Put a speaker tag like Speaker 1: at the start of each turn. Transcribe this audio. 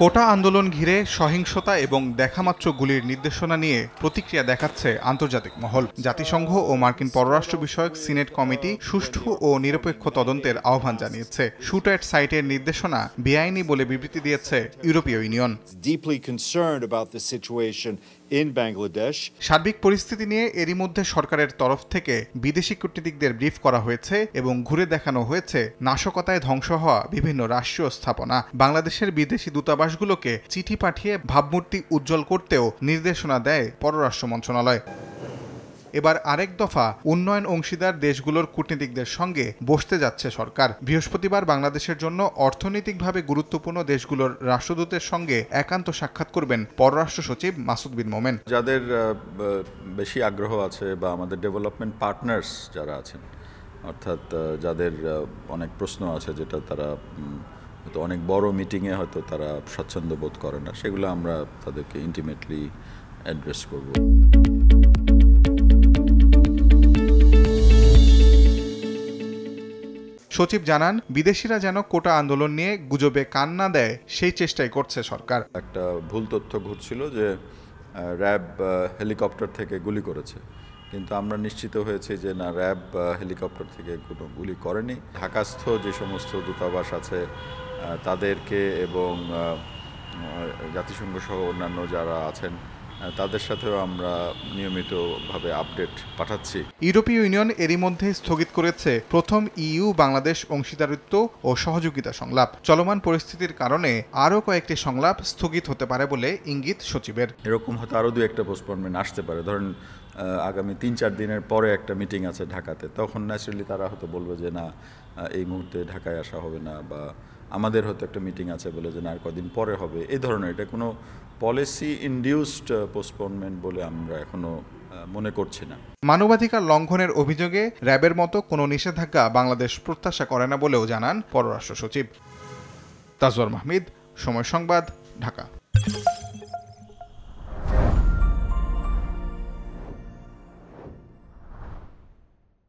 Speaker 1: কোটা আন্দোলন ঘিরে সহিংসতা এবং দেখামাত্র গুলির নির্দেশনা নিয়ে প্রতিক্রিয়া দেখাচ্ছে আন্তর্জাতিক মহল। জাতিসংঘ ও মার্কিন পররাষ্ট্র বিষয়ক সিনেট কমিটি সুষ্ঠু ও নিরপেক্ষ তদন্তের আহ্বান জানিয়েছে। শুট অ্যাট সাইটের নির্দেশনা বেআইনি বলে বিবৃতি দিয়েছে ইউরোপীয় ইউনিয়ন। সার্বিক পরিস্থিতি নিয়ে এরই মধ্যে সরকারের তরফ থেকে বিদেশি কূটনীতিকদের ব্রিফ করা হয়েছে এবং ঘুরে দেখানো হয়েছে নাশকতায় ধ্বংস হওয়া বিভিন্ন রাষ্ট্রীয় স্থাপনা। বাংলাদেশের বিদেশি দূতাবাসগুলোকে চিঠি পাঠিয়ে ভাবমূর্তি উজ্জ্বল করতেও নির্দেশনা দেয় পররাষ্ট্র মন্ত্রণালয়। এবার আরেক দফা উন্নয়ন অংশীদার দেশগুলোর কূটনীতিকদের সঙ্গে বসতে যাচ্ছে সরকার। বৃহস্পতিবার বাংলাদেশের জন্য অর্থনৈতিকভাবে গুরুত্বপূর্ণ দেশগুলোর রাষ্ট্রদূতের সঙ্গে একান্ত সাক্ষাৎ করবেন পররাষ্ট্র সচিব মাসুদ বিন মোমেন।
Speaker 2: যাদের বেশি আগ্রহ আছে বা আমাদের ডেভেলপমেন্ট পার্টনার্স যারা আছেন, অর্থাৎ যাদের অনেক প্রশ্ন আছে যেটা তারা হয়তো অনেক বড় মিটিংয়ে হয়তো তারা স্বচ্ছন্দ বোধ করে না, সেগুলো আমরা তাদেরকে ইন্টিমেটলি অ্যাড্রেস করব।
Speaker 1: সচিব জানান, বিদেশিরা যেন কোটা আন্দোলন নিয়ে গুজবে কান না দেয় সেই চেষ্টাই করছে সরকার।
Speaker 2: একটা ভুল তথ্য ঘুরছিল যে র্যাব হেলিকপ্টার থেকে গুলি করেছে, কিন্তু আমরা নিশ্চিত হয়েছি যে না, র্যাব হেলিকপ্টার থেকে কোনো গুলি করেনি। ঢাকাস্থ যে সমস্ত দূতাবাস আছে তাদেরকে এবং জাতিসংঘ সহ অন্যান্য যারা আছেন তাদের সাথেও আমরা নিয়মিতভাবে আপডেট পাঠাচ্ছি।
Speaker 1: ইউরোপীয় ইউনিয়ন এরই মধ্যে স্থগিত করেছে প্রথম ইইউ বাংলাদেশ অংশীদারিত্ব ও সহযোগিতা সংলাপ। চলমান পরিস্থিতির কারণে আরও কয়েকটি সংলাপ স্থগিত হতে পারে বলে ইঙ্গিত সচিবের।
Speaker 2: এরকম হয়তো আরও দু একটা পোস্টপোনমেন্ট আসতে পারে। ধরেন আগামী ৩-৪ দিনের পরে একটা মিটিং আছে ঢাকাতে, তখন ন্যাচারালি তারা হয়তো বলবে যে না, এই মুহূর্তে ঢাকায় আসা হবে না, বা আমাদের হয়তো একটা মিটিং আছে বলে যে না, আর কদিন পরে হবে। এই ধরনের এটা কোনো পলিসি ইনডিউসড পোস্টপোনমেন্ট বলে আমরা এখনো মনে করছি না।
Speaker 1: মানবাধিকার লঙ্ঘনের অভিযোগে র্যাবের মতো কোনো নিষেধাজ্ঞা বাংলাদেশ প্রত্যাশা করে না বলেও জানান পররাষ্ট্র সচিব। তাজওয়ার মাহমিদ, সময় সংবাদ, ঢাকা।